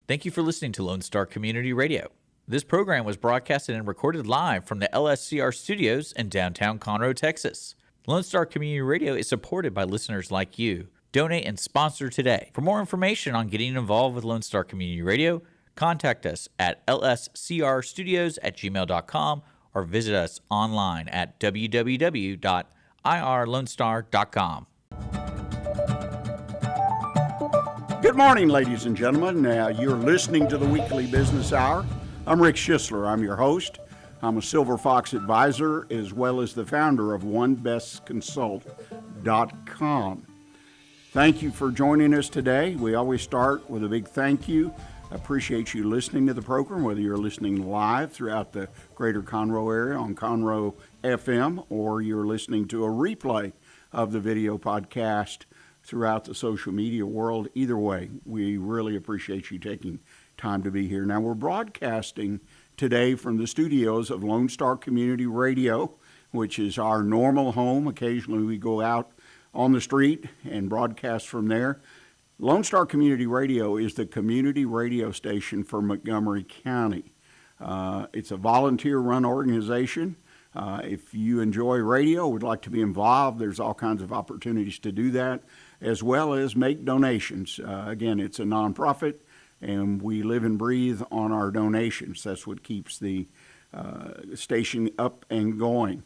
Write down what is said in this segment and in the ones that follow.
Thank you for listening to Lone Star Community Radio. This program was broadcasted and recorded live from the LSCR studios in downtown Conroe, Texas. Lone Star Community Radio is supported by listeners like you. Donate and sponsor today. For more information on getting involved with Lone Star Community Radio, contact us at lscrstudios@gmail.com or visit us online at www.irlonestar.com. Good morning, ladies and gentlemen. You're listening to the Weekly Business Hour. I'm Rick Schissler. I'm your host. I'm a Silver Fox advisor as well as the founder of OneBestConsult.com. Thank you for joining us today. We always start with a big thank you. I appreciate you listening to the program, whether you're listening live throughout the greater Conroe area on Conroe FM or you're listening to a replay of the video podcast throughout the social media world. Either way, we really appreciate you taking time to be here. Now, we're broadcasting today from the studios of Lone Star Community Radio, which is our normal home. Occasionally we go out on the street and broadcast from there. Lone Star Community Radio is the community radio station for Montgomery County. It's a volunteer-run organization. If you enjoy radio, would like to be involved, there's all kinds of opportunities to do that, as well as make donations. Again, it's a nonprofit, and we live and breathe on our donations. That's what keeps the station up and going.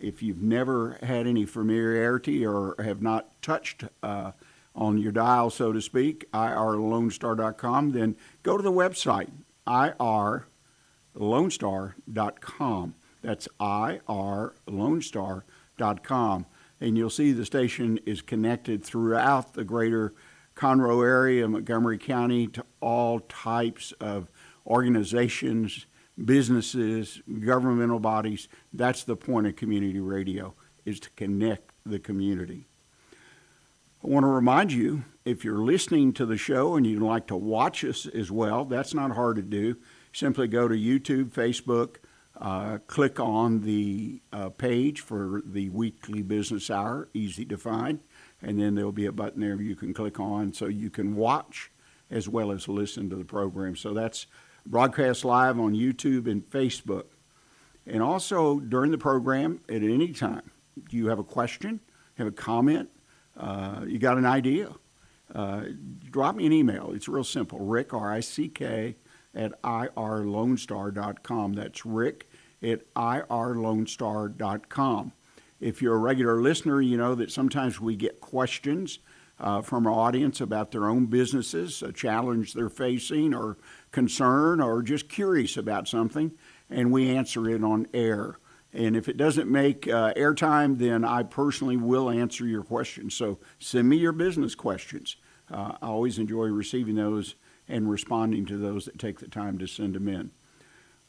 If you've never had any familiarity or have not touched on your dial, so to speak, irlonestar.com, then go to the website, irlonestar.com. That's irlonestar.com. And you'll see the station is connected throughout the greater Conroe area, Montgomery County, to all types of organizations, businesses, governmental bodies. That's the point of community radio, is to connect the community. I want to remind you, if you're listening to the show and you'd like to watch us as well, that's not hard to do. Simply go to YouTube, Facebook, click on the page for the Weekly Business Hour, easy to find, and then there'll be a button there you can click on so you can watch as well as listen to the program. So that's broadcast live on YouTube and Facebook. And also during the program at any time, do you have a question, have a comment, you got an idea, drop me an email. It's real simple, Rick, R-I-C-K, at irlonestar.com. That's Rick at irlonestar.com. If you're a regular listener, you know that sometimes we get questions from our audience about their own businesses, a challenge they're facing or concern or just curious about something, and we answer it on air. And if it doesn't make airtime, then I personally will answer your questions. So send me your business questions. I always enjoy receiving those and responding to those that take the time to send them in.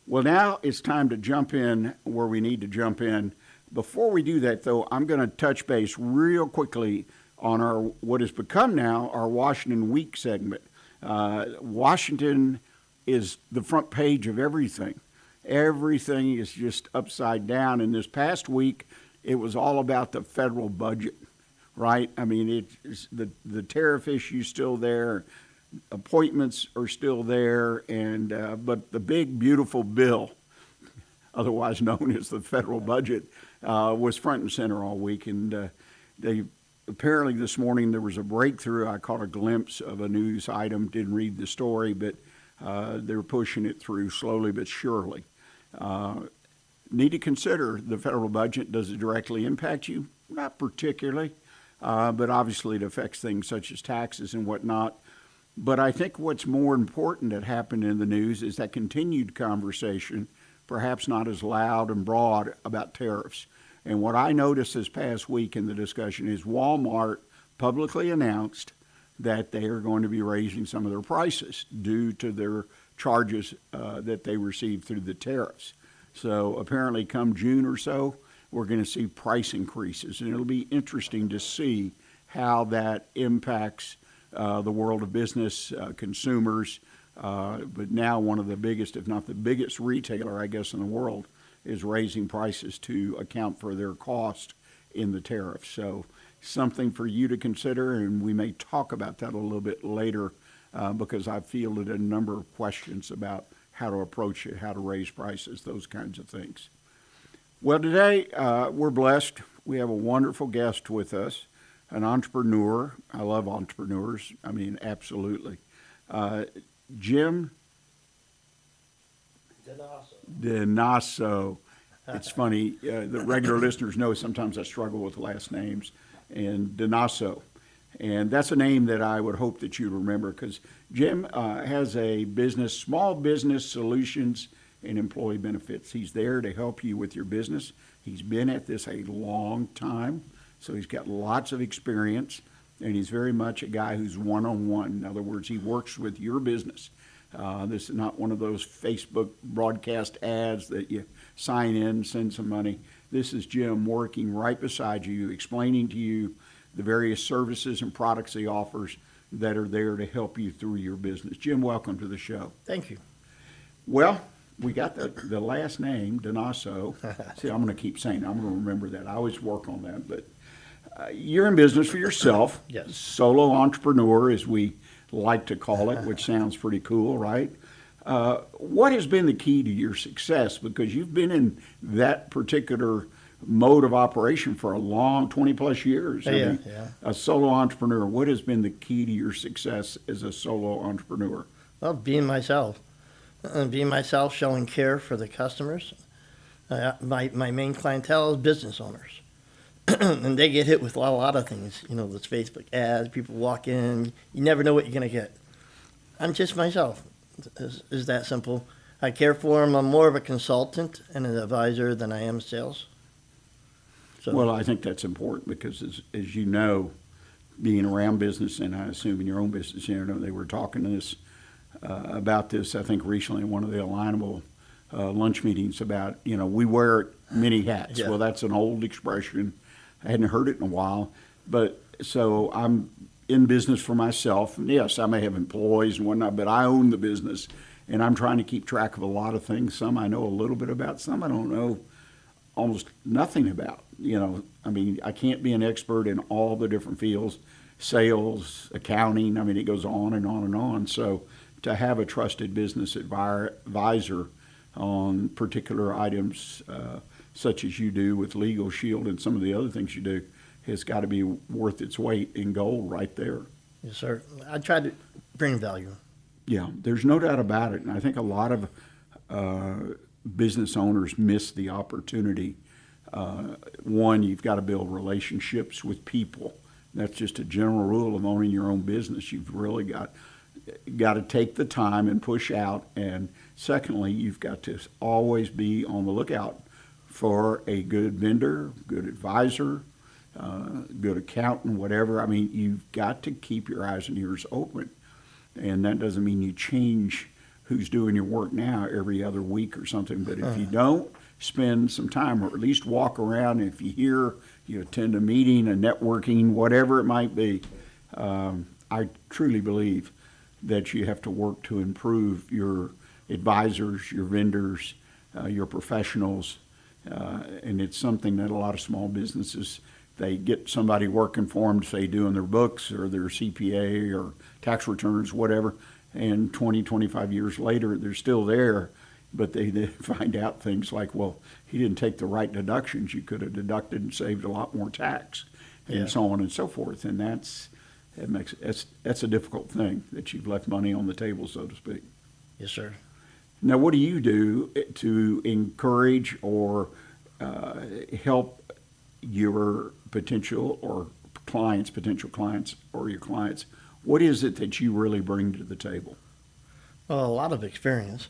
Well, now it's time to jump in where we need to jump in. Before we do that, though, I'm going to touch base real quickly on our what has become now our Washington Week segment. Washington is the front page of everything. Everything is just upside down. And this past week, it was all about the federal budget, right? I mean, it's the tariff issue is still there. Appointments are still there. And but the big, beautiful bill, otherwise known as the federal budget, was front and center all week. And they apparently this morning there was a breakthrough. I caught a glimpse of a news item, didn't read the story, but they're pushing it through slowly but surely. Need to consider the federal budget. Does it directly impact you? Not particularly, but obviously it affects things such as taxes and whatnot. But I think what's more important that happened in the news is that continued conversation, perhaps not as loud and broad, about tariffs. And what I noticed this past week in the discussion is Walmart publicly announced that they are going to be raising some of their prices due to their charges that they received through the tariffs. So apparently come June or so, we're going to see price increases. And it'll be interesting to see how that impacts the world of business, consumers. But now one of the biggest, if not the biggest retailer, I guess, in the world is raising prices to account for their cost in the tariffs. So something for you to consider, and we may talk about that a little bit later because I've fielded a number of questions about how to approach it, how to raise prices, those kinds of things. Well, today we're blessed. We have a wonderful guest with us, an entrepreneur. I love entrepreneurs. I mean, absolutely. Jim Dinaso. It's funny. The regular listeners know sometimes I struggle with last names. And Dinaso. And that's a name that I would hope that you'd remember, because Jim has a business, Small Business Solutions and Employee Benefits. He's there to help you with your business. He's been at this a long time, so he's got lots of experience, and he's very much a guy who's one-on-one. In other words, he works with your business. This is not one of those Facebook broadcast ads that you sign in, send some money. This is Jim working right beside you, explaining to you the various services and products he offers that are there to help you through your business. Jim, welcome to the show. Thank you. Well, we got the last name, Dinaso. See, I'm going to keep saying it. I'm going to remember that. I always work on that. But you're in business for yourself. Yes. Solo entrepreneur, as we like to call it, which sounds pretty cool, right? What has been the key to your success? Because you've been in that particular mode of operation for a long 20 plus years. Yeah. A solo entrepreneur. What has been the key to your success as a solo entrepreneur? Well, being myself. Being myself, showing care for the customers. My main clientele is business owners. And they get hit with a lot of things. You know, those Facebook ads, people walk in. You never know what you're going to get. I'm just myself. Is that simple. I care for them. I'm more of a consultant and an advisor than I am sales. So, well, I think that's important because, as you know, being around business, and I assume in your own business, you know, they were talking to this about this, I think, recently in one of the Alignable lunch meetings about, you know, we wear many hats. Yeah. Well, that's an old expression. I hadn't heard it in a while. But so I'm in business for myself. And yes, I may have employees and whatnot, but I own the business. And I'm trying to keep track of a lot of things. Some I know a little bit about, some I don't know almost nothing about. You know, I mean, I can't be an expert in all the different fields, sales, accounting. I mean, it goes on and on and on. So to have a trusted business advisor on particular items, such as you do with Legal Shield and some of the other things you do, has got to be worth its weight in gold right there. yes, sir. I try to bring value. Yeah, there's no doubt about it. And I think a lot of business owners miss the opportunity. One, you've got to build relationships with people. That's just a general rule of owning your own business. You've really got to take the time and push out. And secondly, you've got to always be on the lookout for a good vendor, good advisor, good accountant, whatever. I mean, you've got to keep your eyes and ears open. And that doesn't mean you change who's doing your work now every other week or something. But if you don't spend some time, or at least walk around, if you hear, you attend a meeting, a networking, whatever it might be, I truly believe that you have to work to improve your advisors, your vendors, your professionals. And it's something that a lot of small businesses, they get somebody working for them, say doing their books or their CPA or tax returns, whatever, and 20, 25 years later, they're still there, but they find out things like, well, he didn't take the right deductions. You could have deducted and saved a lot more tax, and so on and so forth. And that's a difficult thing, that you've left money on the table, so to speak. Yes, sir. Now, what do you do to encourage or help your potential clients, or your clients? What is it that you really bring to the table? Well, a lot of experience.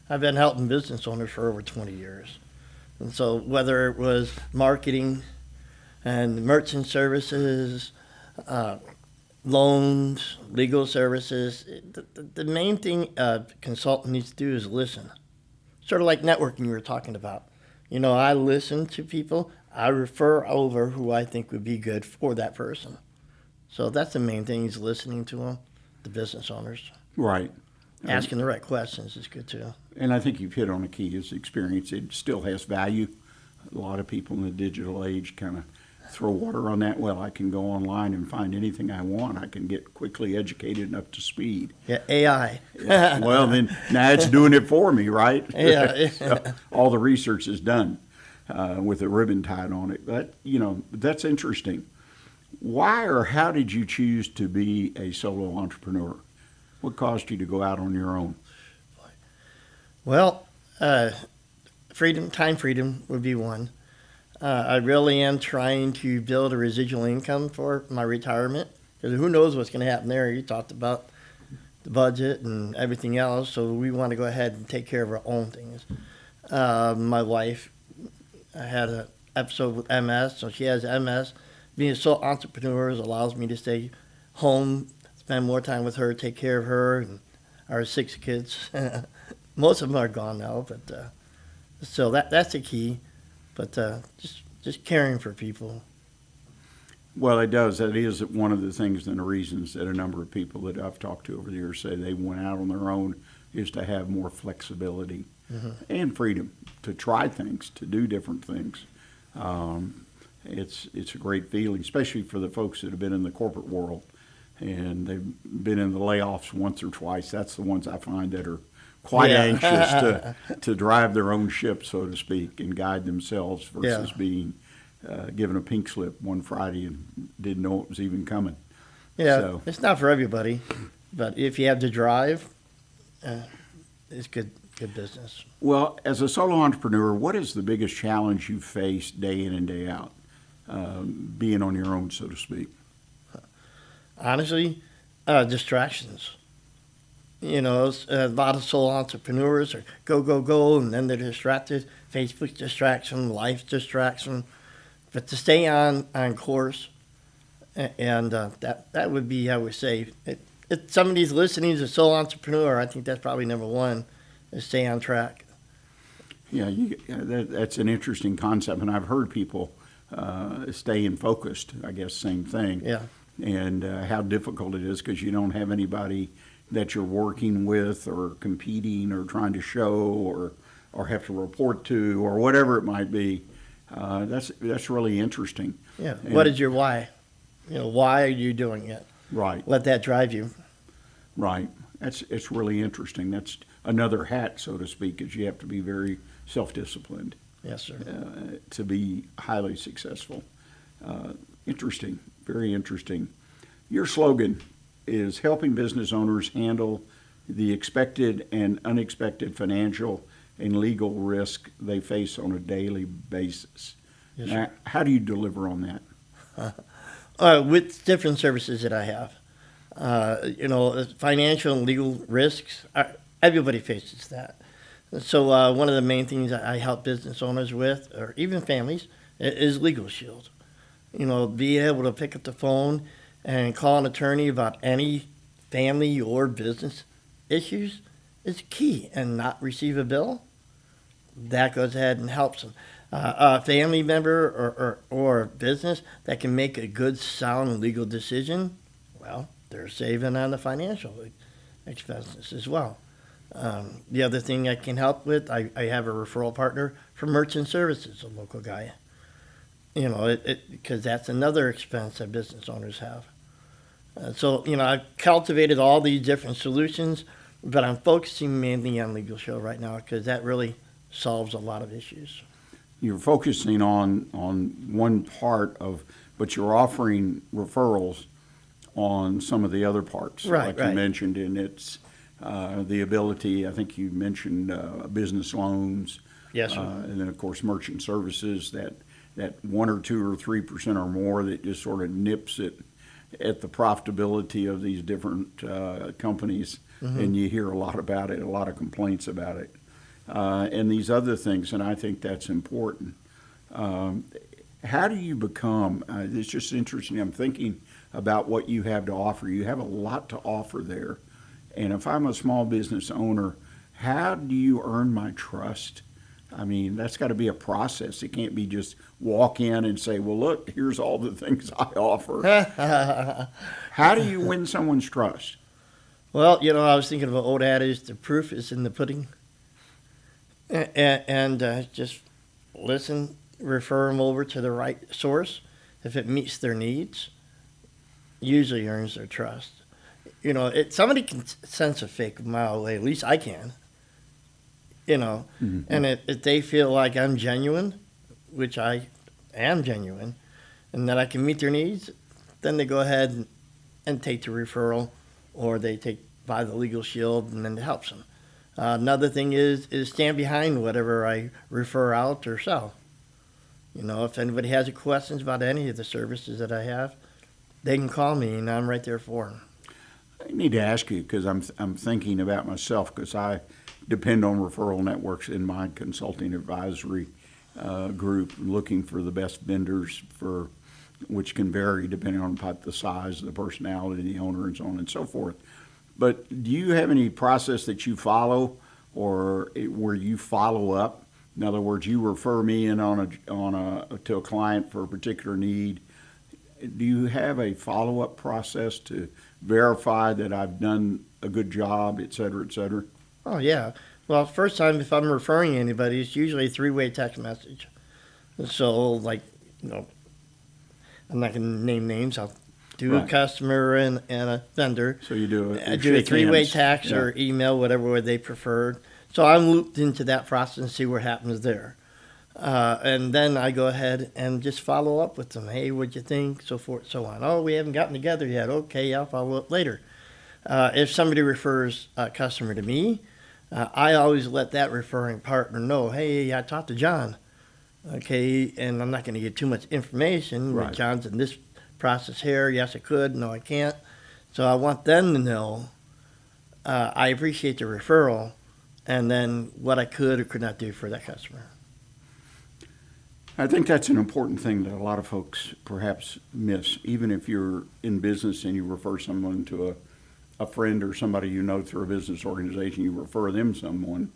I've been helping business owners for over 20 years. And so whether it was marketing and merchant services, loans, legal services, the main thing a consultant needs to do is listen. Sort of like networking you were talking about. You know, I listen to people. I refer over who I think would be good for that person. So that's the main thing, is listening to them, the business owners. Right. Asking the right questions is good too. And I think you've hit on a key, is experience. It still has value. A lot of people in the digital age kind of throw water on that. Well, I can go online and find anything I want. I can get quickly educated and up to speed. Yeah, AI. Yeah. Well, then now it's doing it for me, right? Yeah. So all the research is done with a ribbon tied on it. But, that's interesting. Why or how did you choose to be a solo entrepreneur? What caused you to go out on your own? Well, time freedom would be one. I really am trying to build a residual income for my retirement, because who knows what's going to happen there. You talked about the budget and everything else, so we want to go ahead and take care of our own things. My wife, I had an episode with MS, so she has MS. Being a sole entrepreneur allows me to stay home, spend more time with her, take care of her and our 6 kids. Most of them are gone now, but so that's the key. But just caring for people. Well, it does. That is one of the things and the reasons that a number of people that I've talked to over the years say they went out on their own is to have more flexibility and freedom to try things, to do different things. It's a great feeling, especially for the folks that have been in the corporate world and they've been in the layoffs once or twice. That's the ones I find that are quite anxious to drive their own ship, so to speak, and guide themselves versus being given a pink slip one Friday and didn't know it was even coming. Yeah, So, it's not for everybody, but if you have the drive, it's good business. well, as a solo entrepreneur, what is the biggest challenge you face day in and day out, being on your own, so to speak? Honestly, distractions. A lot of solo entrepreneurs are go, and then they're distracted. Facebook distracts them, life distracts them. But to stay on course, and that would be, I would say, if somebody's listening as a solo entrepreneur, I think that's probably number one, is stay on track. Yeah, that's an interesting concept, and I've heard people staying focused, I guess, same thing. Yeah. And how difficult it is because you don't have anybody that you're working with or competing or trying to show or have to report to or whatever it might be. That's really interesting. Yeah. And, What is your why? Why are you doing it? right? Let that drive you. Right. It's really interesting. That's another hat, so to speak, is you have to be very self-disciplined Yes, sir. to be highly successful. Interesting. Very interesting. Your slogan is helping business owners handle the expected and unexpected financial and legal risk they face on a daily basis. Yes, Now, how do you deliver on that? With different services that I have. Financial and legal risks, everybody faces that. So one of the main things that I help business owners with, or even families, is Legal Shield. Being able to pick up the phone and call an attorney about any family or business issues is key, and not receive a bill. That goes ahead and helps them. A family member or a business that can make a good, sound legal decision, well, they're saving on the financial expenses as well. The other thing I can help with, I have a referral partner for merchant services, a local guy. Because that's another expense that business owners have. I've cultivated all these different solutions, but I'm focusing mainly on Legal Shield right now because that really solves a lot of issues. You're focusing on one part but you're offering referrals on some of the other parts, Right, like you mentioned, and it's the ability. I think you mentioned business loans, Yes, sir. and then of course merchant services. That 1 or 2 or 3% or more that just sort of nips it at the profitability of these different companies, and you hear a lot about it, a lot of complaints about it. And these other things, and I think that's important. How do you become, it's just interesting, I'm thinking about what you have to offer. You have a lot to offer there. And if I'm a small business owner, how do you earn my trust? I mean, that's got to be a process. It can't be just walk in and say, well, look, here's all the things I offer. How do you win someone's trust? Well, I was thinking of an old adage, the proof is in the pudding. And just listen, refer them over to the right source. if it meets their needs, usually earns their trust. Somebody can sense a fake a mile away. At least I can. Mm-hmm. And if they feel like I'm genuine, which I am genuine, and that I can meet their needs, then they go ahead and take the referral, or they buy the legal shield, and then it helps them. Another thing is stand behind whatever I refer out or sell. If anybody has any questions about any of the services that I have, they can call me, and I'm right there for them. I need to ask you, because I'm thinking about myself, because I depend on referral networks in my consulting advisory group, looking for the best vendors, which can vary depending on the size, the personality, the owner, and so on and so forth. But do you have any process that you follow, or where you follow up? In other words, you refer me in to a client for a particular need. Do you have a follow-up process to verify that I've done a good job, et cetera, et cetera? Oh, yeah. Well, first time, if I'm referring anybody, it's usually a 3-way text message. So, I'm not going to name names. I'll do a customer and a vendor. So you do a 3-way text or email, whatever way they preferred. So I'm looped into that process and see what happens there. And then I go ahead and just follow up with them. Hey, what'd you think? So forth, so on. Oh, we haven't gotten together yet. Okay, I'll follow up later. If somebody refers a customer to me, I always let that referring partner know, hey, I talked to John. Okay, and I'm not going to get too much information. Right. John's in this process here. Yes, I could. No, I can't. So I want them to know I appreciate the referral, and then what I could or could not do for that customer. I think that's an important thing that a lot of folks perhaps miss. Even if you're in business and you refer someone to a friend or somebody you know through a business organization, you refer them someone,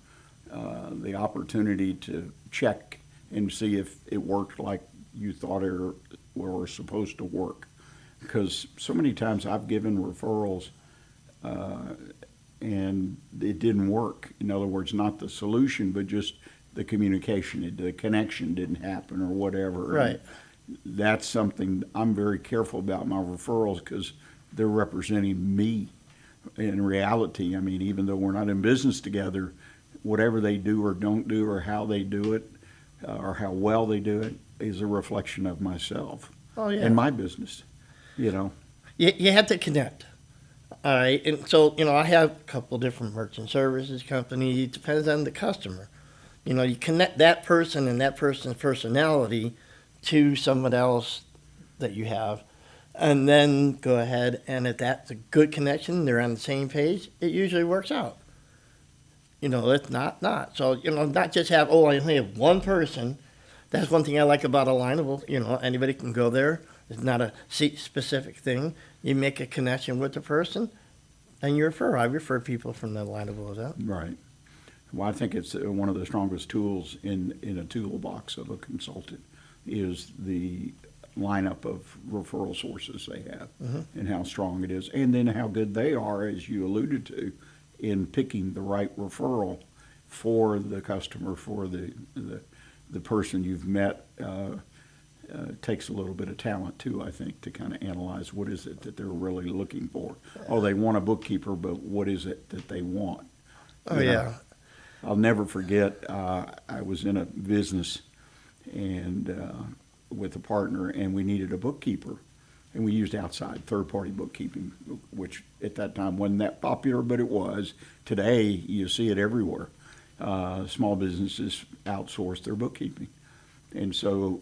the opportunity to check and see if it worked like you thought it were supposed to work. Because so many times I've given referrals and it didn't work. In other words, not the solution, but just the communication, the connection didn't happen or whatever. Right. And that's something I'm very careful about my referrals, because they're representing me in reality. I mean, even though we're not in business together, whatever they do or don't do, or how they do it, or how well they do it, is a reflection of myself and my business. You have to connect. All right, and so I have a couple different merchant services companies. It depends on the customer. You connect that person and that person's personality to someone else that you have, and then go ahead, and if that's a good connection, they're on the same page, it usually works out. If not. So, not just have, I only have one person. That's one thing I like about Alignable. Anybody can go there. It's not a seat-specific thing. You make a connection with the person, and you refer. I refer people from the Alignable event. Right. Well, I think it's one of the strongest tools in a toolbox of a consultant is the lineup of referral sources they have, and how strong it is, and then how good they are, as you alluded to, in picking the right referral for the customer, for the person you've met. Takes a little bit of talent too, I think, to kind of analyze what is it that they're really looking for. Oh, they want a bookkeeper, but what is it that they want? I'll never forget, I was in a business and with a partner, and we needed a bookkeeper, and we used outside third-party bookkeeping, which at that time wasn't that popular, but it was. Today, you see it everywhere. Small businesses outsource their bookkeeping. And so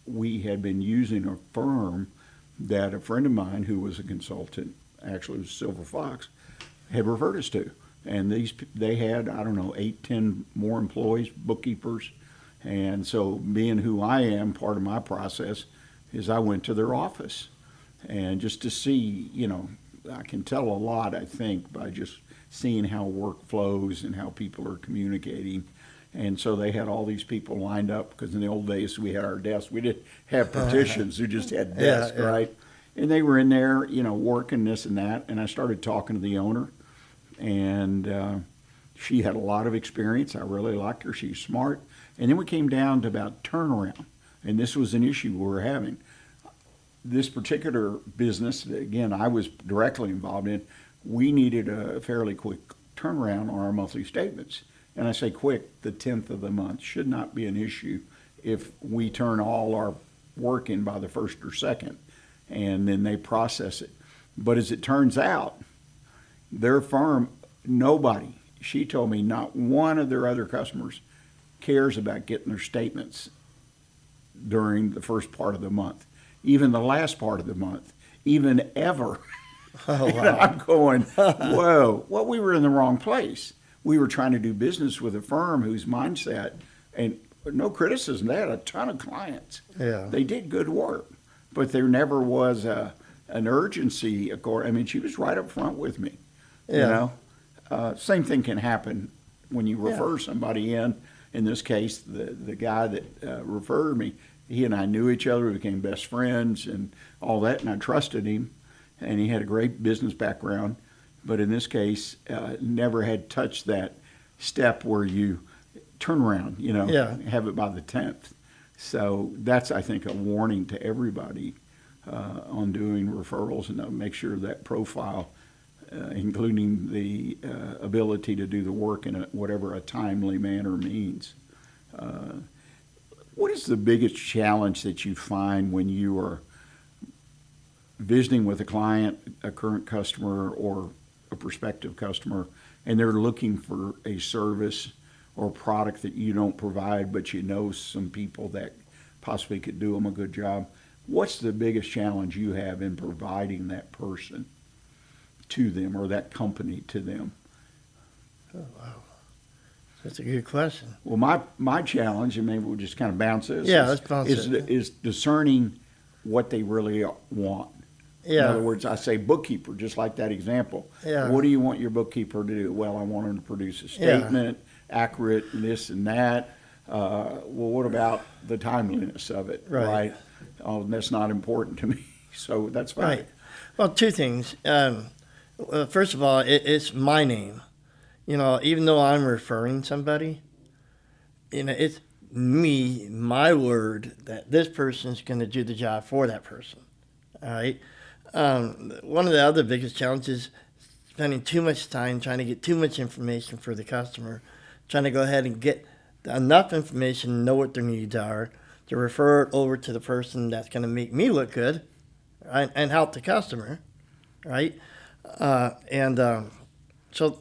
we had been using a firm that a friend of mine who was a consultant, actually was Silver Fox, had referred us to. And they had, 8, 10 more employees, bookkeepers. And so being who I am, part of my process is I went to their office. And just to see, I can tell a lot, I think, by just seeing how work flows and how people are communicating. And so they had all these people lined up, because in the old days we had our desks. We didn't have partitions, we just had desks, right? And they were in there, working this and that. And I started talking to the owner, and she had a lot of experience. I really liked her. She's smart. And then we came down to about turnaround. And this was an issue we were having. this particular business, that, again, I was directly involved in, we needed a fairly quick turnaround on our monthly statements. And I say quick, the 10th of the month should not be an issue if we turn all our work in by the 1st or 2nd, and then they process it. But as it turns out, their firm, nobody, she told me not one of their other customers cares about getting their statements during the first part of the month, even the last part of the month, even ever. Oh, And wow. I'm going, whoa, well, we were in the wrong place. We were trying to do business with a firm whose mindset, and no criticism, they had a ton of clients. Yeah. They did good work, but there never was an urgency. I mean, she was right up front with me. You Yeah. know, same thing can happen when you Yeah. refer somebody in. In this case, the guy that referred me, he and I knew each other, we became best friends and all that, and I trusted him, and he had a great business background. But in this case, never had touched that step where you turn around, you know, Yeah. have it by the 10th. So that's, I think, a warning to everybody on doing referrals, and make sure that profile, including the ability to do the work in whatever a timely manner means. What is the biggest challenge that you find when you are visiting with a client, a current customer, or a prospective customer, and they're looking for a service or product that you don't provide, but you know some people that possibly could do them a good job? What's the biggest challenge you have in providing that person to them, or that company to them? Oh, wow. That's a good question. Well, my challenge, and maybe we'll just kind of bounce this. Yeah, let's bounce is, it. is discerning what they really want. In Yeah. other words, I say bookkeeper, just like that example. Yeah. What do you want your bookkeeper to do? Well, I want him to produce a Yeah. statement, accurate, and this and that. Well, what about the timeliness of it? Right. Oh, that's not important to me. So that's fine. Right. Well, two things. Well, first of all, it's my name. You know, even though I'm referring somebody, you know, it's me, my word, that this person's going to do the job for that person. All right. One of the other biggest challenges is spending too much time trying to get too much information for the customer, trying to go ahead and get enough information, know what their needs are, to refer it over to the person that's going to make me look good, right, and help the customer, right? So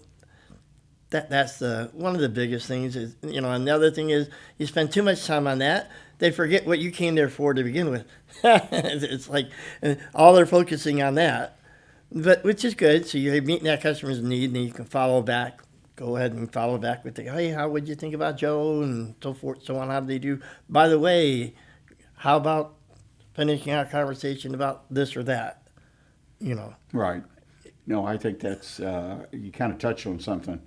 that's one of the biggest things is, you know, another thing is you spend too much time on that, they forget what you came there for to begin with. It's like all they're focusing on that, but which is good. So you're meeting that customer's need, and then you can follow back. Go ahead and follow back with the, hey, how would you think about Joe, and so forth, so on. How do they do? By the way, how about finishing our conversation about this or that? You know. Right. No, I think that's, you kind of touched on something,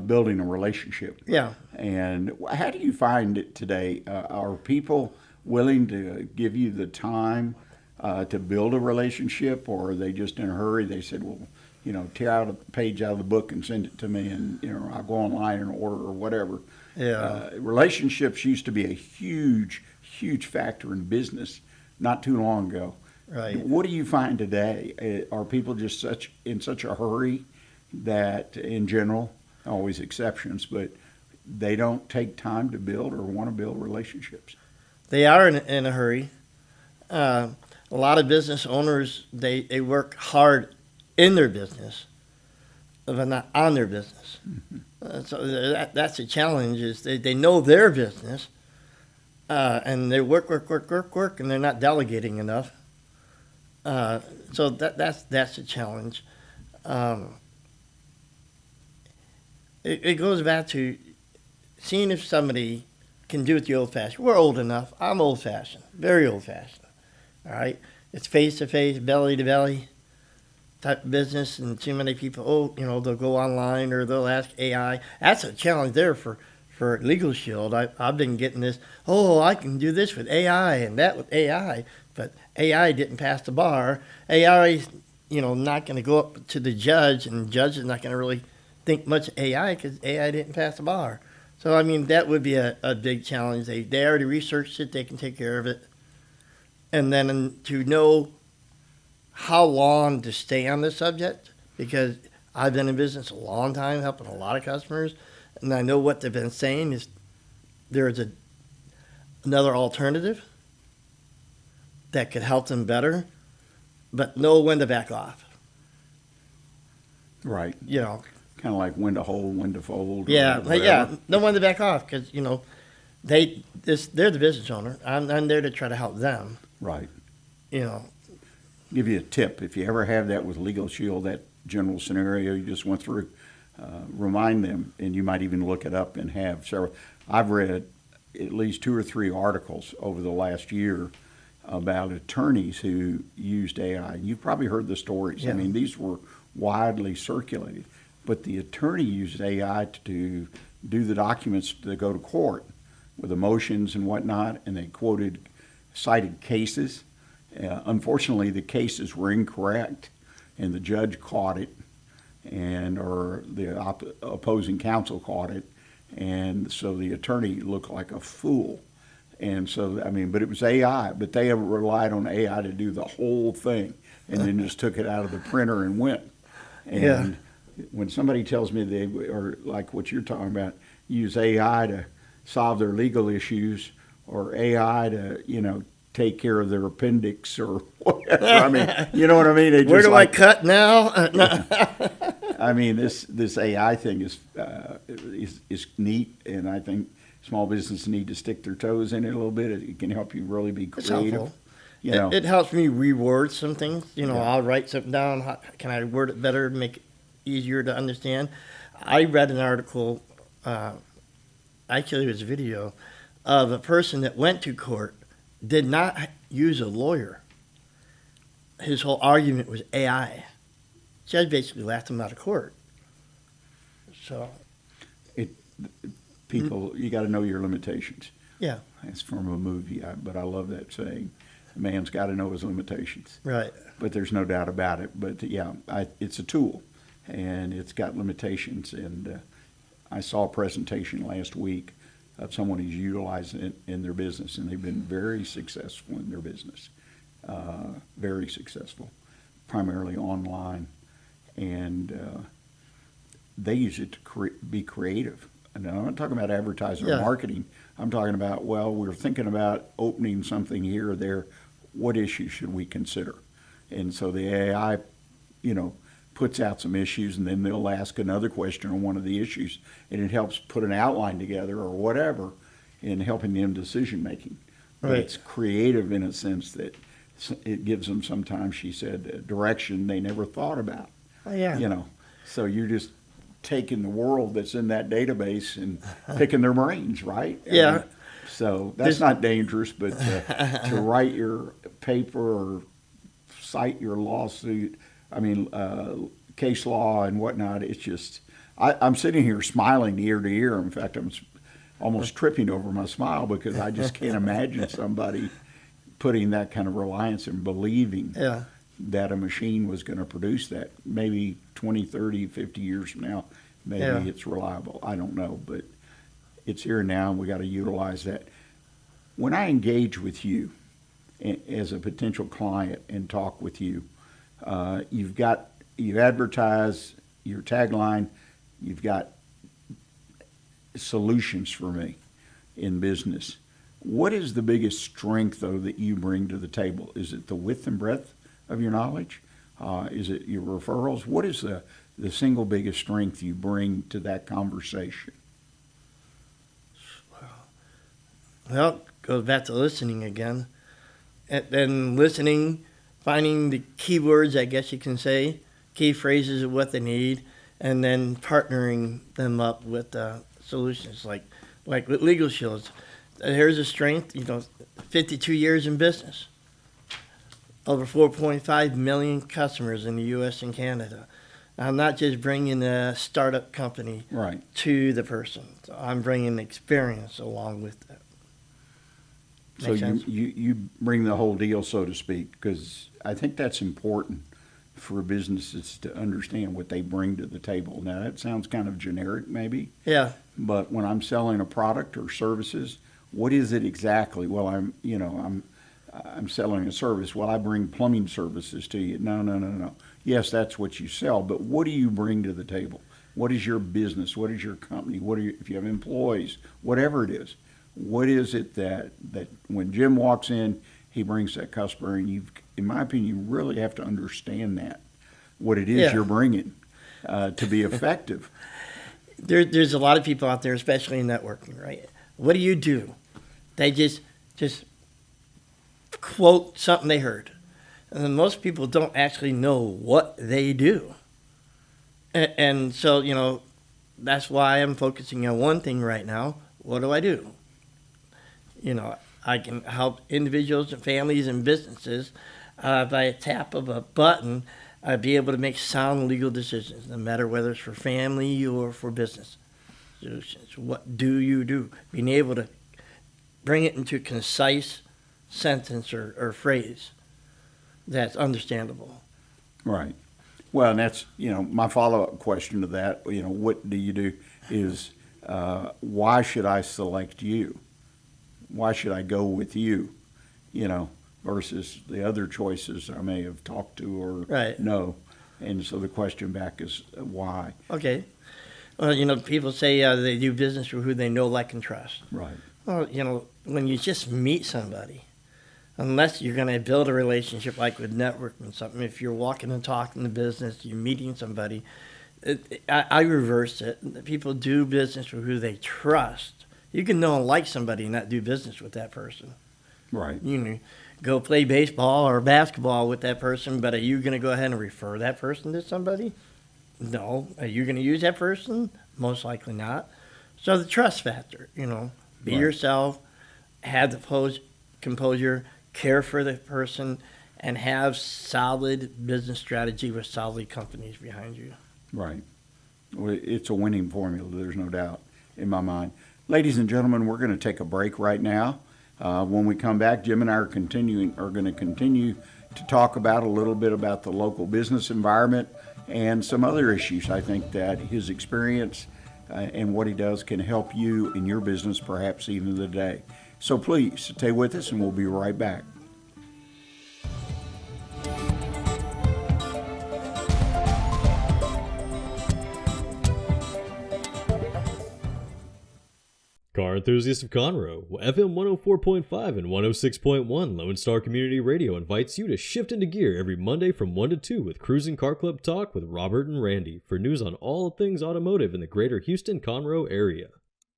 building a relationship. Yeah. And how do you find it today? Are people willing to give you the time to build a relationship, or are they just in a hurry? They said, well, you know, tear out a page out of the book and send it to me, and, you know, I'll go online and order or whatever. Yeah. Relationships used to be a huge, huge factor in business not too long ago. Right. What do you find today? Are people just in such a hurry that, in general, always exceptions, but they don't take time to build or want to build relationships? They are in a hurry. A lot of business owners, they work hard in their business, but not on their business. Mm-hmm. So that's a challenge, is they know their business, and they work, and they're not delegating enough. So that's a challenge. It goes back to seeing if somebody can do it the old-fashioned. We're old enough. I'm old-fashioned, very old-fashioned. All right, it's face-to-face, belly-to-belly type of business, and too many people, they'll go online or they'll ask AI. That's a challenge there for Legal Shield. I've been getting this, I can do this with AI and that with AI, but AI didn't pass the bar. AI, not going to go up to the judge, and the judge is not going to really think much of AI because AI didn't pass the bar. So, that would be a big challenge. They already researched it. They can take care of it. and then to know how long to stay on the subject, because I've been in business a long time, helping a lot of customers, and I know what they've been saying is there's another alternative that could help them better, but know when to back off. Right. You know, Kind of like when to hold, when to fold. or yeah, whatever. know when to back off, because you know they're the business owner. I'm there to try to help them. Right. You know, Give you a tip. If you ever have that with Legal Shield, that general scenario you just went through, remind them, and you might even look it up and have several. I've read at least 2 or 3 articles over the last year about attorneys who used AI. You've probably heard the stories. Yeah. I mean, these were widely circulated. But the attorney used AI to do the documents that go to court with the motions and whatnot, and they cited cases. Unfortunately, the cases were incorrect, and the judge caught it, or the opposing counsel caught it, and so the attorney looked like a fool. And so, I mean, but it was AI, but they relied on AI to do the whole thing, and then just took it out of the printer and went. And Yeah. when somebody tells me they, or like what you're talking about, use AI to solve their legal issues, or AI to, take care of their appendix or whatever. I mean, you know what I mean? where do I cut now? I mean, this AI thing is neat, and I think small businesses need to stick their toes in it a little bit. It can help you really be It's creative. helpful. You know, It helps me reword some things. You know, Yeah. I'll write something down. How can I word it better, make it easier to understand? I read an article, actually it was a video, of a person that went to court, did not use a lawyer. His whole argument was AI. Judge basically laughed him out of court. So, people, you got to know your limitations. yeah, That's from a movie, but I love that saying. A man's got to know his limitations. right. But there's no doubt about it. But yeah, it's a tool, and it's got limitations. And I saw a presentation last week of someone who's utilizing it in their business, and they've been very successful in their business. Very successful, primarily online. And they use it to be creative. And I'm not talking about advertising or Yeah. marketing. I'm talking about, well, we're thinking about opening something here or there. What issues should we consider? And so the AI, puts out some issues, and then they'll ask another question on one of the issues, and it helps put an outline together or whatever in helping them decision making. But Right. it's creative in a sense that it gives them sometimes, she said, a direction they never thought about. Oh, yeah. So you're just taking the world that's in that database and picking their brains, right? I Yeah. mean, so that's not dangerous, but to write your paper or cite your lawsuit, case law and whatnot, it's just, I'm sitting here smiling ear to ear. In fact, I'm almost tripping over my smile because I just can't imagine somebody putting that kind of reliance and believing Yeah. that a machine was going to produce that. Maybe 20, 30, 50 years from now, maybe Yeah. it's reliable. I don't know, but it's here now, and we got to utilize that. When I engage with you as a potential client and talk with you, you advertise your tagline, you've got solutions for me in business. What is the biggest strength, though, that you bring to the table? Is it the width and breadth of your knowledge? Is it your referrals? What is the single biggest strength you bring to that conversation? Well, goes back to listening again. And then listening, finding the keywords, I guess you can say, key phrases of what they need, and then partnering them up with solutions like with Legal Shields. Here's a strength, 52 years in business. Over 4.5 million customers in the U.S. and Canada. I'm not just bringing a startup company Right. to the person. So I'm bringing experience along with that. So Makes sense? you bring the whole deal, so to speak, because I think that's important for businesses to understand what they bring to the table. Now, that sounds kind of generic maybe, Yeah. but when I'm selling a product or services, what is it exactly? Well, I'm I'm selling a service. Well, I bring plumbing services to you. No, no, no, no. Yes, that's what you sell, but what do you bring to the table? What is your business? What is your company? What are you, if you have employees, whatever it is, what is it that when Jim walks in, he brings that customer, and in my opinion, you really have to understand that, what it is you're bringing to be effective. There's a lot of people out there, especially in networking, right? What do? They just quote something they heard. And most people don't actually know what they do. And so, that's why I'm focusing on one thing right now. What do I do? I can help individuals and families and businesses by a tap of a button be able to make sound legal decisions, no matter whether it's for family or for business solutions. What do you do? Being able to bring it into a concise sentence or phrase that's understandable. Right. Well, and that's, my follow-up question to that, what do you do is, why should I select you? Why should I go with you, versus the other choices I may have talked to or no. And so the question back is why? Okay. Well, people say they do business with who they know, like, and trust. Right. Well, when you just meet somebody, unless you're going to build a relationship like with networking something, if you're walking and talking to business, you're meeting somebody, I reverse it. People do business with who they trust. You can know and like somebody and not do business with that person. Right. Go play baseball or basketball with that person, but are you going to go ahead and refer that person to somebody? No. Are you going to use that person? Most likely not. So the trust factor, be yourself, have the composure, care for the person, and have solid business strategy with solid companies behind you. Right. Well, it's a winning formula, there's no doubt in my mind. Ladies and gentlemen, we're going to take a break right now. When we come back, Jim and I are going to continue to talk about a little bit about the local business environment and some other issues. I think that his experience and what he does can help you in your business, perhaps even today. So please stay with us, and we'll be right back. Car enthusiasts of Conroe, FM 104.5 and 106.1 Lone Star Community Radio invites you to shift into gear every Monday from 1 to 2 with Cruising Car Club Talk with Robert and Randy for news on all things automotive in the greater Houston-Conroe area.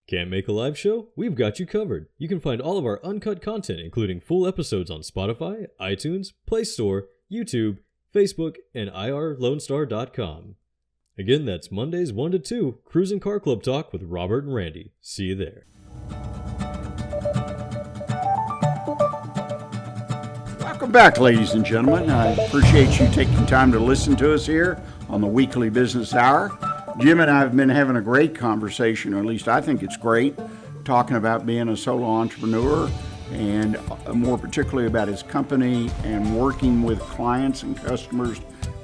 Can't make a live show? We've got you covered. You can find all of our uncut content, including full episodes on Spotify, iTunes, Play Store, YouTube, Facebook, and irlonestar.com. Again, that's Mondays 1 to 2, Cruising Car Club Talk with Robert and Randy. See you there. Welcome back, ladies and gentlemen. I appreciate you taking time to listen to us here on the Weekly Business Hour. Jim and I have been having a great conversation, or at least I think it's great, talking about being a solo entrepreneur and more particularly about his company and working with clients and customers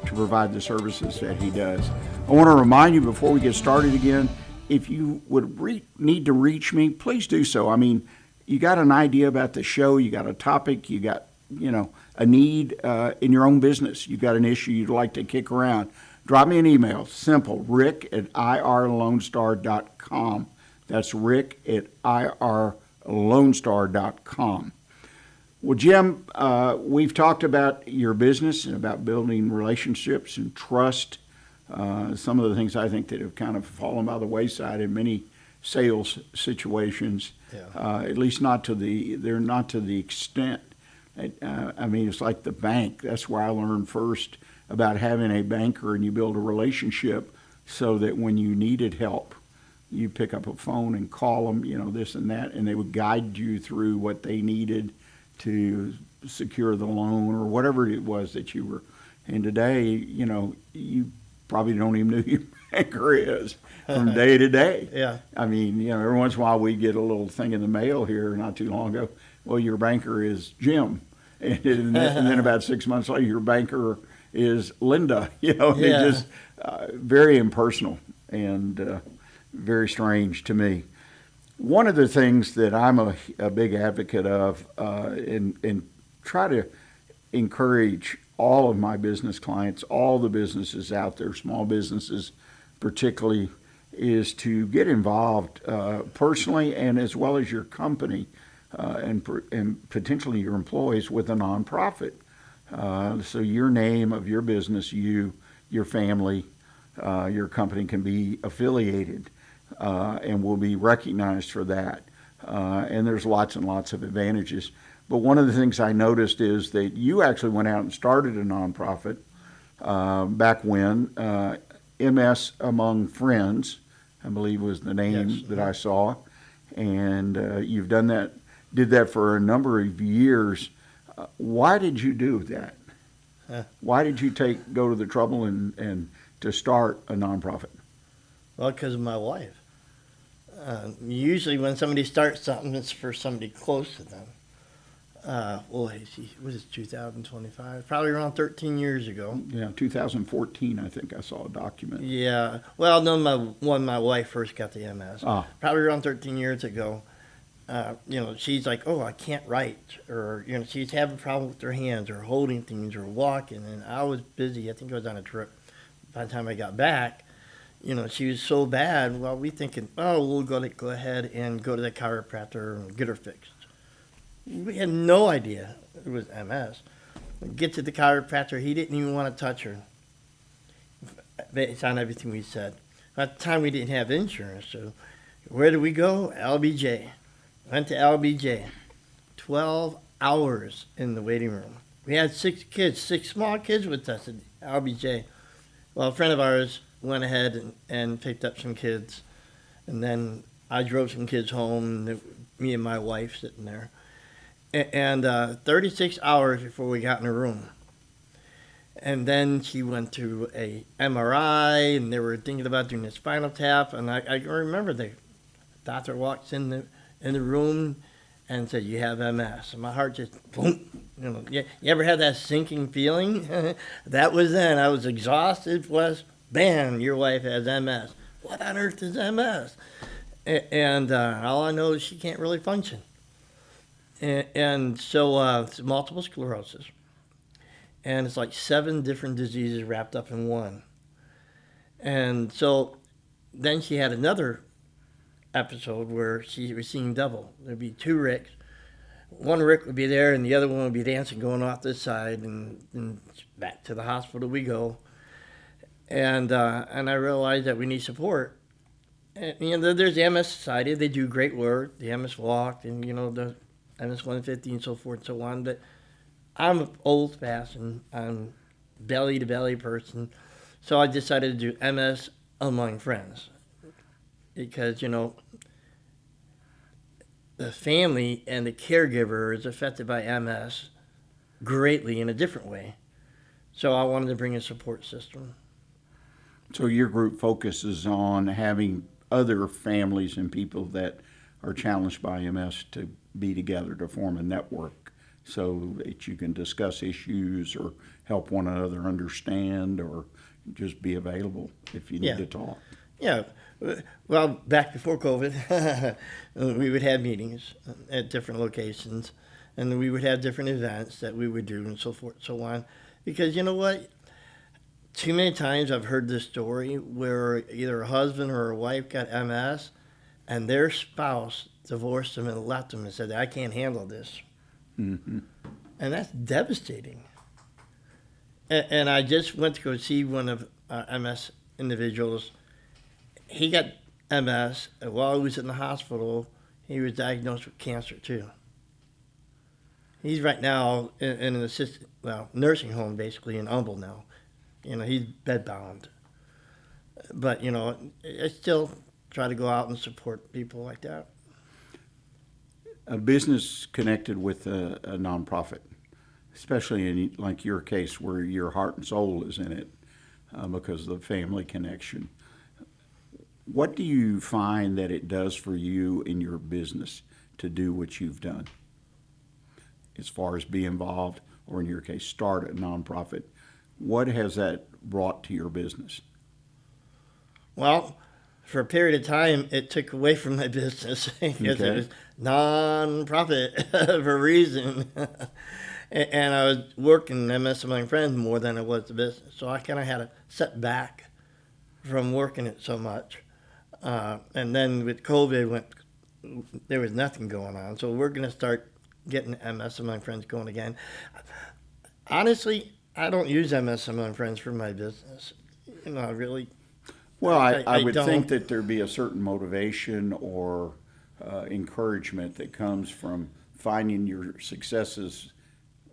to provide the services that he does. I want to remind you before we get started again, if you would need to reach me, please do so. I mean, you got an idea about the show, you got a topic, you got, a need in your own business, you got an issue you'd like to kick around, drop me an email. Simple, rick@irlonestar.com. That's rick@irlonestar.com. Well, Jim, we've talked about your business and about building relationships and trust. Some of the things I think that have kind of fallen by the wayside in many sales situations, at least they're not to the extent. It's like the bank. That's where I learned first about having a banker, and you build a relationship so that when you needed help, you pick up a phone and call them, this and that, and they would guide you through what they needed to secure the loan or whatever it was that you were. And today, you probably don't even know who your banker is from day to day. Yeah. Every once in a while we get a little thing in the mail here not too long ago. Well, your banker is Jim. And then about 6 months later, your banker is Linda. It's just very impersonal and very strange to me. One of the things that I'm a big advocate of in try to encourage all of my business clients, all the businesses out there, small businesses particularly, is to get involved personally and as well as your company and potentially your employees with a nonprofit. So your name of your business, your family, your company can be affiliated and will be recognized for that. And there's lots and lots of advantages. But one of the things I noticed is that you actually went out and started a nonprofit back when, MS Among Friends, I believe was the name Yes. that I saw. And you've did that for a number of years. Why did you do that? Why did you go to the trouble and to start a nonprofit? Well, because of my wife. Usually when somebody starts something, it's for somebody close to them. What is 2025? Probably around 13 years ago. Yeah, 2014, I think I saw a document. Yeah. Well, no, when my wife first got the MS. Probably around 13 years ago. She's like, oh, I can't write. Or, she's having a problem with her hands or holding things or walking. And I was busy. I think I was on a trip. By the time I got back, she was so bad. Well, we thinking, oh, we'll go ahead and go to the chiropractor and get her fixed. We had no idea it was MS. We get to the chiropractor, he didn't even want to touch her. Based on everything we said. At the time, we didn't have insurance, so where did we go? LBJ. Went to LBJ. 12 hours in the waiting room. We had 6 small kids with us at LBJ. Well, a friend of ours went ahead and picked up some kids, and then I drove some kids home, and me and my wife sitting there. And 36 hours before we got in a room. And then she went to a MRI, and they were thinking about doing a spinal tap. And I remember the doctor walks in the room and said, "You have MS." And my heart just boom. You ever had that sinking feeling? That was then. I was exhausted. Plus, bam, your wife has MS. What on earth is MS? And all I know is she can't really function. And so it's multiple sclerosis. And it's like 7 different diseases wrapped up in one. And so then she had another episode where she was seeing double. There'd be 2 Ricks. One Rick would be there and the other one would be dancing, going off this side, and back to the hospital we go. And I realized that we need support. And, there's the MS Society. They do great work. The MS Walk and, the MS 150 and so forth and so on. But I'm old-fashioned. I'm belly-to-belly person. So I decided to do MS Among Friends. Because, the family and the caregiver is affected by MS greatly in a different way. So I wanted to bring a support system. So your group focuses on having other families and people that are challenged by MS to be together to form a network so that you can discuss issues or help one another understand or just be available if you need to talk. Yeah. Well, back before COVID, we would have meetings at different locations, and we would have different events that we would do and so forth and so on. Because you know what? Too many times I've heard this story where either a husband or a wife got MS, and their spouse divorced them and left them and said, "I can't handle this." Mm-hmm. And that's devastating. And I just went to go see one of MS individuals. He got MS, and while he was in the hospital, he was diagnosed with cancer too. He's right now in an nursing home, basically, in Humble now. He's bedbound. But, I still try to go out and support people like that. A business connected with a nonprofit, especially in like your case where your heart and soul is in it because of the family connection. What do you find that it does for you in your business to do what you've done as far as be involved, or in your case, start a nonprofit? What has that brought to your business? Well, for a period of time, it took away from my business because it was non-profit for a reason. And I was working MS Among Friends more than it was the business. So I kind of had to set back from working it so much. And then with COVID, there was nothing going on. So we're going to start getting MS Among Friends going again. Honestly, I don't use MS Among Friends for my business. Really. Well, I would don't. think that there'd be a certain motivation or encouragement that comes from finding your successes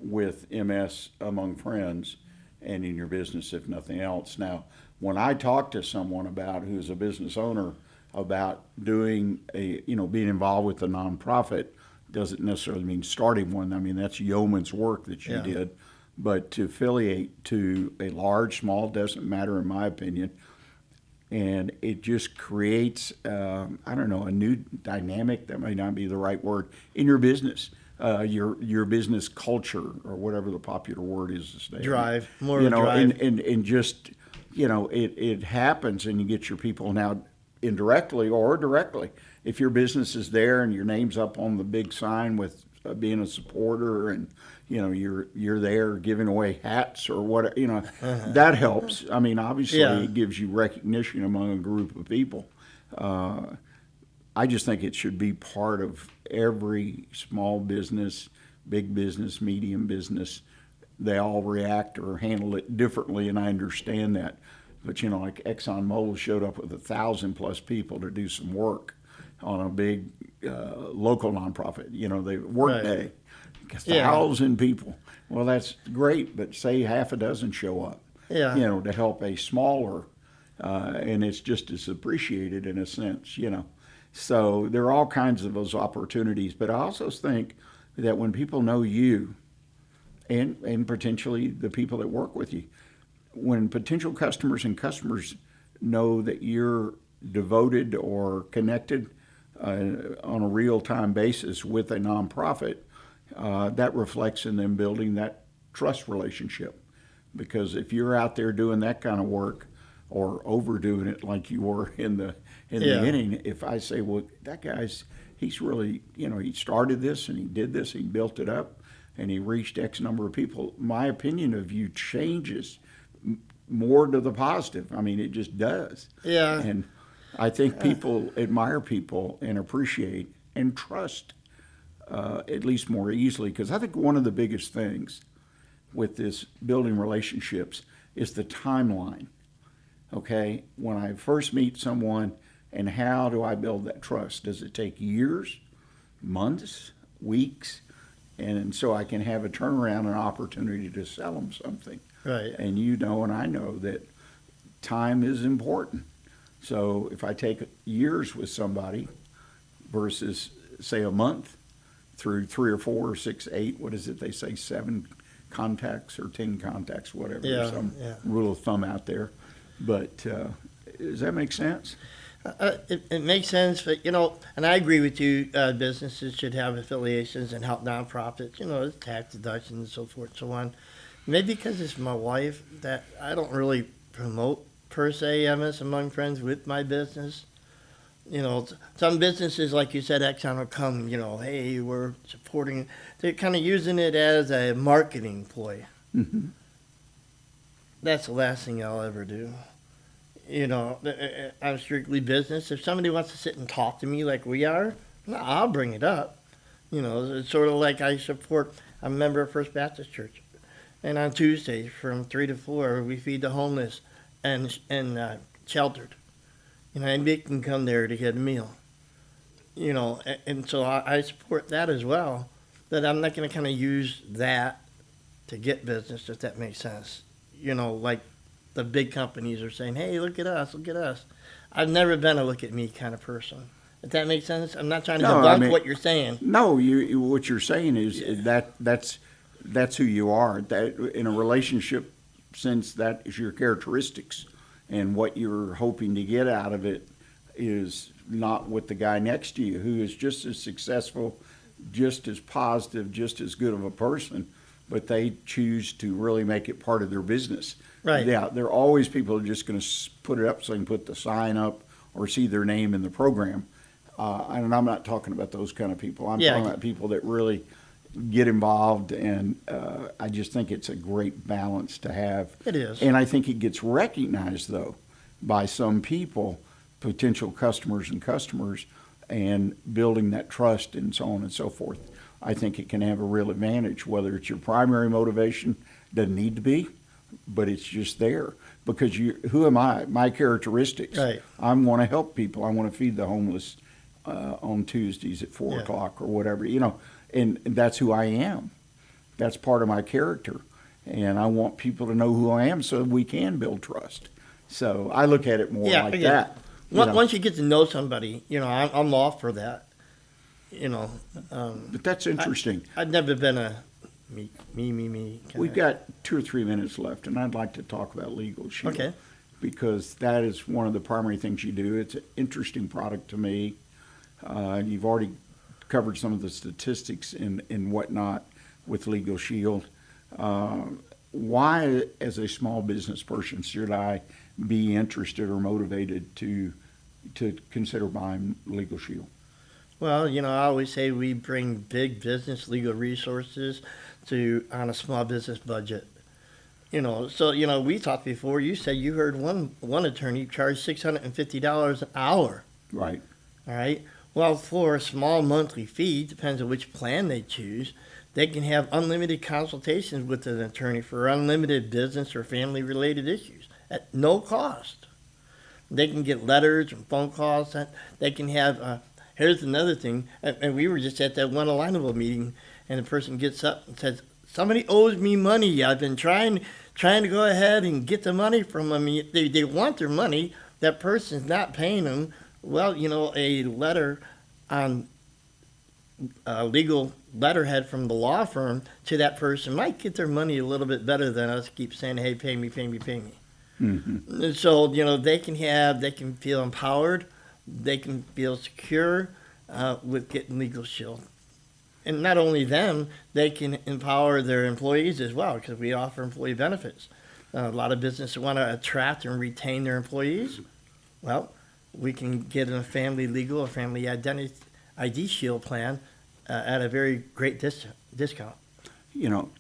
with MS Among Friends and in your business, if nothing else. Now, when I talk to someone who's a business owner about doing being involved with a nonprofit, doesn't necessarily mean starting one. I mean, that's yeoman's work that you did. But to affiliate to a large, small, doesn't matter in my opinion. And it just creates, a new dynamic, that may not be the right word, in your business, your business culture, or whatever the popular word is this day. Drive, more of a drive. And just, it happens, and you get your people now indirectly or directly. If your business is there and your name's up on the big sign with being a supporter, and you're there giving away hats or what, that helps. I mean, obviously it gives you recognition among a group of people. I just think it should be part of every small business, big business, medium business. They all react or handle it differently, and I understand that. But like ExxonMobil showed up with 1,000+ people to do some work on a big local nonprofit. They Workday, 1,000 people. Well, that's great, but say half a dozen show up. To help a smaller, and it's just as appreciated in a sense. So there are all kinds of those opportunities. But I also think that when people know you, and potentially the people that work with you, when potential customers know that you're devoted or connected on a real-time basis with a nonprofit, that reflects in them building that trust relationship. Because if you're out there doing that kind of work, or overdoing it like you were in the beginning, if I say, well, that he's really, he started this and he did this, he built it up, and he reached X number of people, my opinion of you changes more to the positive. I mean, it just does. Yeah. And I think people admire people and appreciate and trust at least more easily, because I think one of the biggest things with this building relationships is the timeline. Okay, when I first meet someone, and how do I build that trust? Does it take years, months, weeks? And so I can have a turnaround and opportunity to sell them something. Right. And and I know that time is important. So if I take years with somebody versus, say, a month through 3 or 4 or 6, 8, what is it they say, 7 contacts or 10 contacts, whatever, some rule of thumb out there. But does that make sense? It makes sense, but and I agree with you. Businesses should have affiliations and help nonprofits. Tax deductions and so forth, so on. Maybe because it's my wife that I don't really promote per se MS Among Friends with my business. Some businesses, like you said, Exxon will come. Hey, we're supporting. They're kind of using it as a marketing ploy. Mm-hmm. That's the last thing I'll ever do. I'm strictly business. If somebody wants to sit and talk to me like we are, I'll bring it up. It's sort of like I'm a member of First Baptist Church. And on Tuesdays from 3 to 4, we feed the homeless and sheltered. Anybody can come there to get a meal. And so I support that as well. That I'm not going to kind of use that to get business, if that makes sense. Like the big companies are saying, hey, look at us, look at us. I've never been a look at me kind of person. If that makes sense? I'm not trying to debunk what you're saying. No, what you're saying is that's who you are. That in a relationship sense, that is your characteristics. And what you're hoping to get out of it is not with the guy next to you, who is just as successful, just as positive, just as good of a person, but they choose to really make it part of their business. Right. Yeah, there are always people who are just going to put it up so they can put the sign up or see their name in the program. And I'm not talking about those kind of people. I'm talking about people that really get involved, and I just think it's a great balance to have. It is. And I think it gets recognized, though, by some people, potential customers, and building that trust and so on and so forth. I think it can have a real advantage, whether it's your primary motivation, doesn't need to be, but it's just there. Because who am I? My characteristics. Right. I want to help people. I want to feed the homeless on Tuesdays at 4 Yeah. o'clock or whatever, and that's who I am. That's part of my character. And I want people to know who I am so we can build trust. So I look at it more Yeah, like I get that. it. Once you get to know somebody, I'm all for that. But that's interesting. I've never been a me kinda. We've got 2 or 3 minutes left, and I'd like to talk about Legal Shield. Okay. Because that is one of the primary things you do. It's an interesting product to me. You've already covered some of the statistics and whatnot with Legal Shield. Why, as a small business person, should I be interested or motivated to consider buying Legal Shield? Well, I always say we bring big business legal resources on a small business budget. So we talked before. You said you heard one attorney charge $650 an hour. Right. All right. Well, for a small monthly fee, depends on which plan they choose, they can have unlimited consultations with an attorney for unlimited business or family-related issues at no cost. They can get letters and phone calls. They can have. Here's another thing. And we were just at that one alignable meeting, and the person gets up and says, "Somebody owes me money. I've been trying to go ahead and get the money from them. They want their money. That person's not paying them." Well, a letter on a legal letterhead from the law firm to that person might get their money a little bit better than us keep saying, "Hey, pay me, pay me, pay me." Mm-hmm. And so, they can feel empowered, they can feel secure with getting Legal Shield. And not only them, they can empower their employees as well, because we offer employee benefits. A lot of businesses want to attract and retain their employees. Well, we can get a family legal or family ID Shield plan at a very great discount.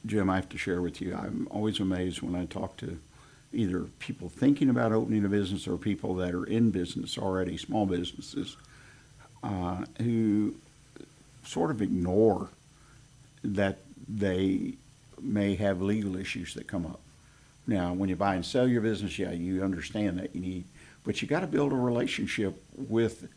Jim, I have to share with you, I'm always amazed when I talk to either people thinking about opening a business or people that are in business already, small businesses, who sort of ignore that they may have legal issues that come up. Now, when you buy and sell your business, yeah, you understand that but you got to build a relationship with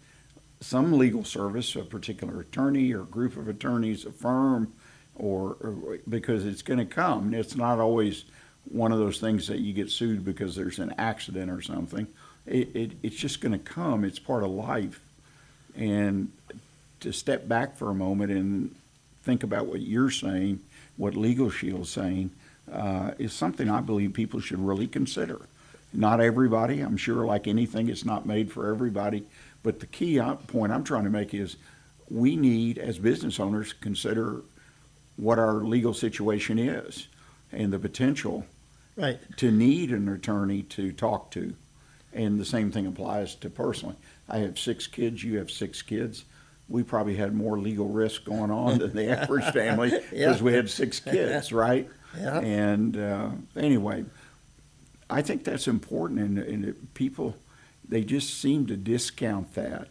some legal service, a particular attorney or group of attorneys, a firm, or because it's going to come. It's not always one of those things that you get sued because there's an accident or something. It's just going to come. It's part of life. And to step back for a moment and think about what you're saying, what Legal Shield's saying, is something I believe people should really consider. Not everybody, I'm sure, like anything, it's not made for everybody. But the key point I'm trying to make is we need, as business owners, consider what our legal situation is and the potential Right. to need an attorney to talk to. And the same thing applies to personally. I have 6 kids, you have 6 kids. We probably had more legal risk going on than the average family because we had 6 kids, right? Yeah. And anyway, I think that's important, and people, they just seem to discount that.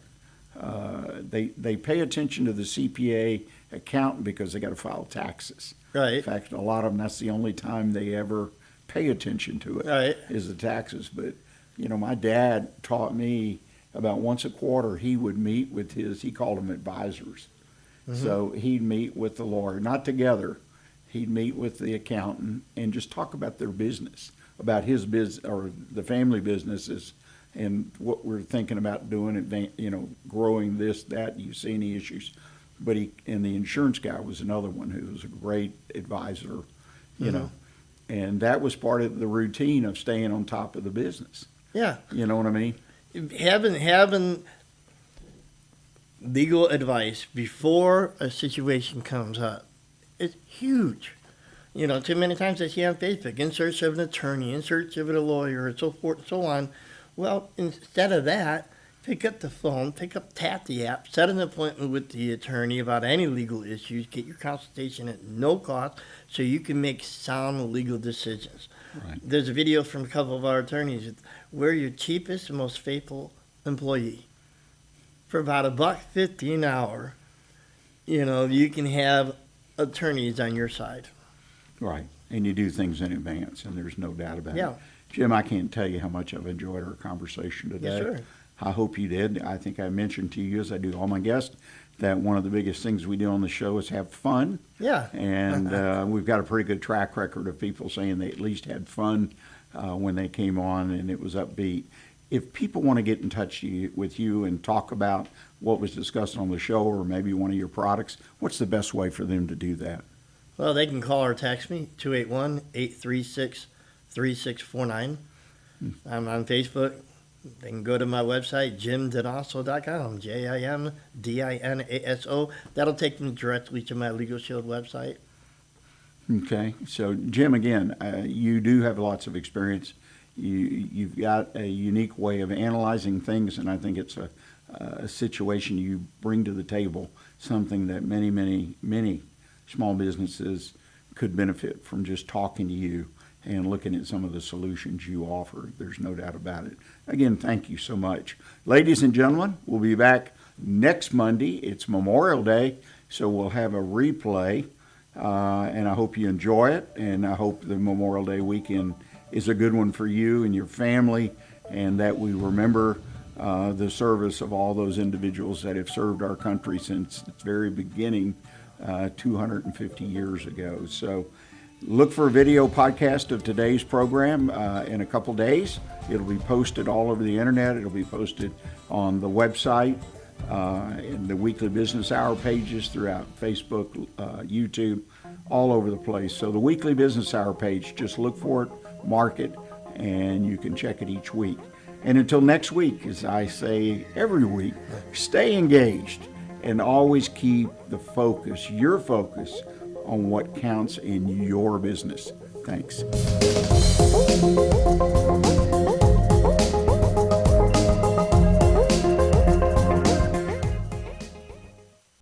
They pay attention to the CPA accountant because they got to file taxes. Right. In fact, a lot of them, that's the only time they ever pay attention to it, Right. is the taxes. But, my dad taught me about once a quarter he would meet with he called them advisors. Mm-hmm. So he'd meet with the lawyer, not together. He'd meet with the accountant and just talk about their business, about his business or the family businesses and what we're thinking about doing, growing this, that. You see any issues? But and the insurance guy was another one who was a great advisor, and that was part of the routine of staying on top of the business. Yeah. You know what I mean? Having legal advice before a situation comes up is huge. Too many times I see on Facebook, in search of an attorney, in search of a lawyer, and so forth and so on. Well, instead of that, pick up the phone, tap the app, set an appointment with the attorney about any legal issues, get your consultation at no cost so you can make sound legal decisions. Right. There's a video from a couple of our attorneys. We're your cheapest and most faithful employee. For about $1.50 an hour, you can have attorneys on your side. Right. And you do things in advance, and there's no doubt about Yeah. it. Jim, I can't tell you how much I've enjoyed our conversation today. Yes, sir. I hope you did. I think I mentioned to you, as I do all my guests, that one of the biggest things we do on the show is have fun. Yeah. And we've got a pretty good track record of people saying they at least had fun when they came on and it was upbeat. If people want to get in touch with you and talk about what was discussed on the show or maybe one of your products, what's the best way for them to do that? Well, they can call or text me, 281-836-3649. I'm on Facebook. They can go to my website, jimdinaso.com, JIMDINASO. That'll take them directly to my Legal Shield website. Okay. So, Jim, again, you do have lots of experience. You've got a unique way of analyzing things, and I think it's a situation you bring to the table, something that many, many, many small businesses could benefit from just talking to you and looking at some of the solutions you offer. There's no doubt about it. Again, thank you so much. Ladies and gentlemen, we'll be back next Monday. It's Memorial Day, so we'll have a replay, and I hope you enjoy it, and I hope the Memorial Day weekend is a good one for you and your family, and that we remember the service of all those individuals that have served our country since its very beginning 250 years ago. So look for a video podcast of today's program in a couple days. It'll be posted all over the internet. It'll be posted on the website, in the Weekly Business Hour pages throughout Facebook, YouTube, all over the place. So the Weekly Business Hour page, just look for it, mark it, and you can check it each week. And until next week, as I say every week, stay engaged and always keep the focus, your focus, on what counts in your business. Thanks.